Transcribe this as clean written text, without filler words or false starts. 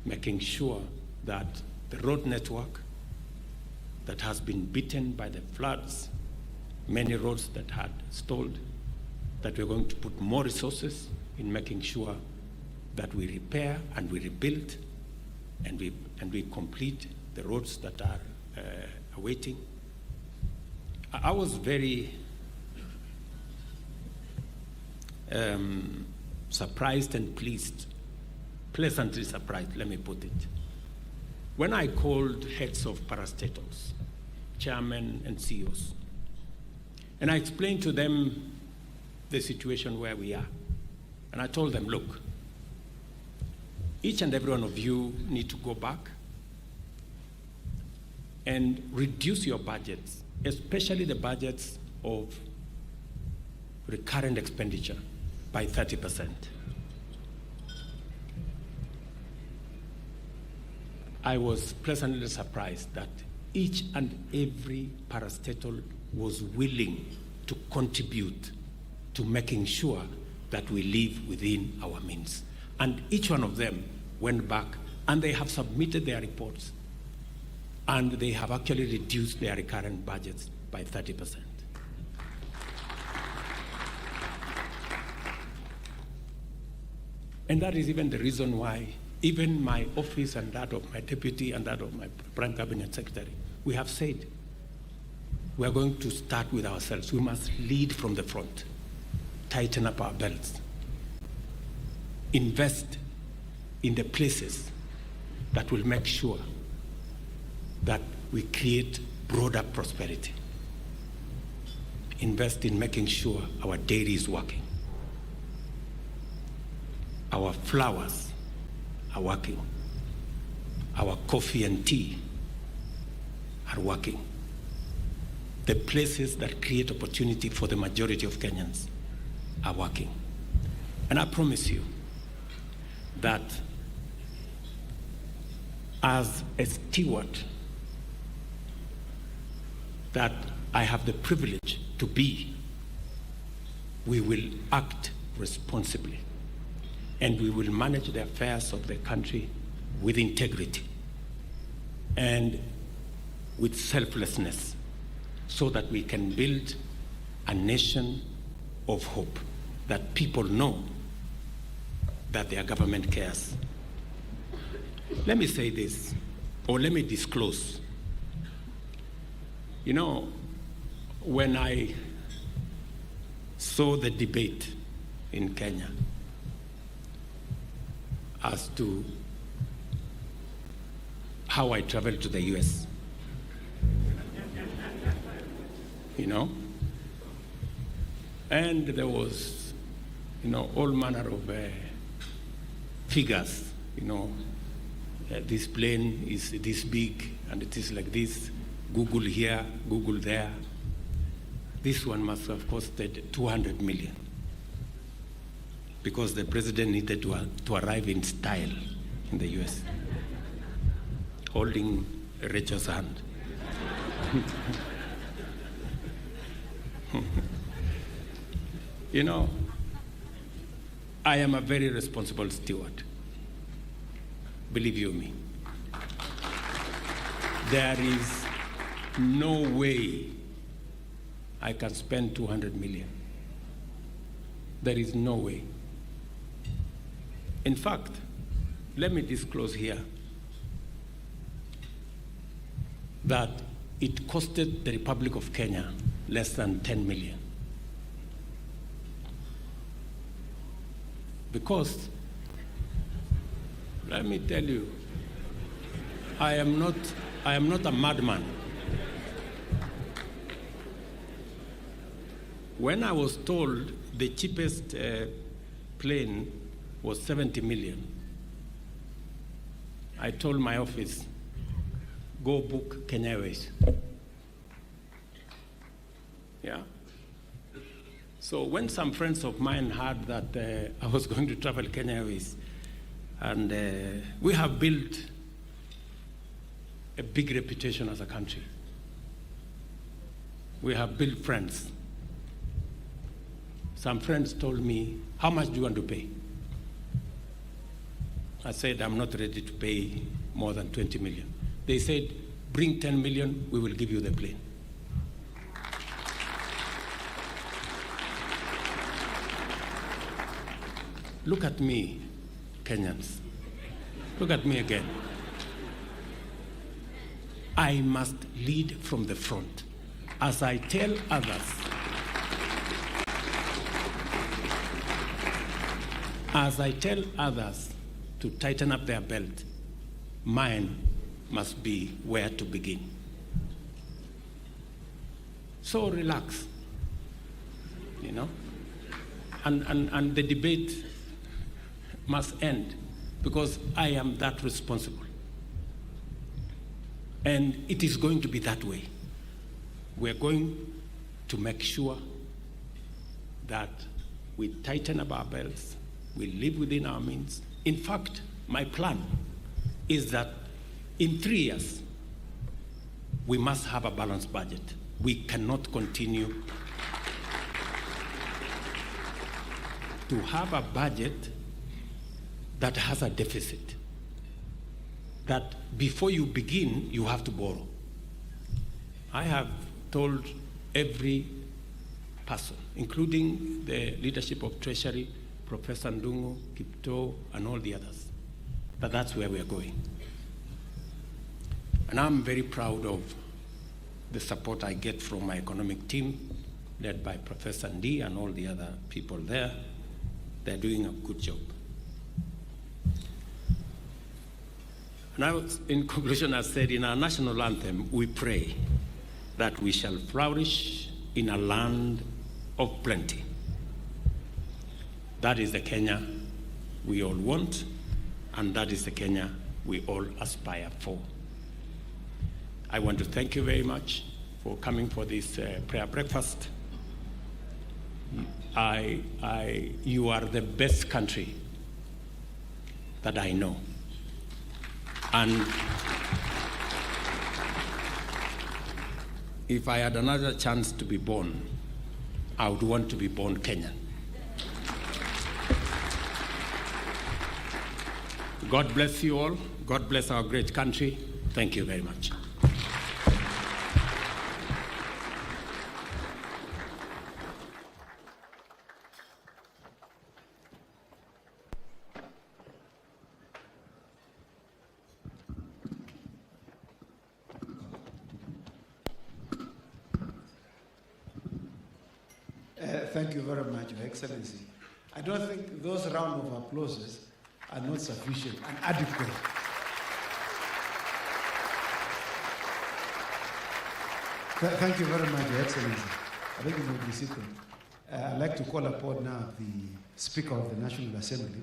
making sure that the road network that has been beaten by the floods, many roads that had stalled, that we're going to put more resources in making sure that we repair and we rebuild and we complete the roads that are awaiting. I was very surprised and pleasantly surprised, let me put it, when I called heads of parastatals, chairmen and CEOs, and I explained to them the situation where we are. And I told them, look, each and every one of you need to go back and reduce your budgets, especially the budgets of recurrent expenditure, by 30%. I was pleasantly surprised that each and every parastatal was willing to contribute to making sure that we live within our means. And each one of them went back and they have submitted their reports and they have actually reduced their recurrent budgets by 30%. And that is even the reason why even my office and that of my deputy and that of my prime cabinet secretary, we have said we are going to start with ourselves. We must lead from the front, tighten up our belts, invest in the places that will make sure that we create broader prosperity. Invest in making sure our dairy is working. Our flowers are working. Our coffee and tea are working. The places that create opportunity for the majority of Kenyans are working. And I promise you that as a steward that I have the privilege to be, we will act responsibly and we will manage the affairs of the country with integrity and with selflessness so that we can build a nation of hope, that people know that their government cares. Let me say this, or let me disclose. You know, when I saw the debate in Kenya as to how I traveled to the US, you know, and there was, you know, all manner of figures, you know, this plane is this big and it is like this, Google here, Google there. This one must have costed 200 million because the president needed to arrive in style in the US, holding Rachel's hand. You know, I am a very responsible steward. Believe you me. There is no way I can spend 200 million. There is no way. In fact, let me disclose here that it costed the Republic of Kenya less than 10 million. Because, let me tell you, I am not a madman. When I was told the cheapest plane was 70 million, I told my office, go book Kenya Airways. Yeah. So when some friends of mine heard that I was going to travel Kenya Airways, and we have built a big reputation as a country. We have built friends. Some friends told me, how much do you want to pay? I said, I'm not ready to pay more than 20 million. They said, bring 10 million, we will give you the plane. Look at me, Kenyans. Look at me again. I must lead from the front. As I tell others, to tighten up their belt, mine must be where to begin. So relax, you know, and the debate must end, because I am that responsible. And it is going to be that way. We're going to make sure that we tighten up our belts, we live within our means. In fact, my plan is that in 3 years, we must have a balanced budget. We cannot continue to have a budget that has a deficit, that before you begin, you have to borrow. I have told every person, including the leadership of Treasury, Professor Ndungu, Kipto, and all the others, that that's where we are going. And I'm very proud of the support I get from my economic team, led by Professor Ndi and all the other people there. They're doing a good job. Now, in conclusion, I said, in our national anthem, we pray that we shall flourish in a land of plenty. That is the Kenya we all want, and that is the Kenya we all aspire for. I want to thank you very much for coming for this prayer breakfast. You are the best country that I know. And if I had another chance to be born, I would want to be born Kenyan. God bless you all. God bless our great country. Thank you very much. Thank you very much, Your Excellency. I don't think those round of applauses are not sufficient and adequate. Thank you very much, Your Excellency. I think you may be seated. I'd like to call upon now the Speaker of the National Assembly.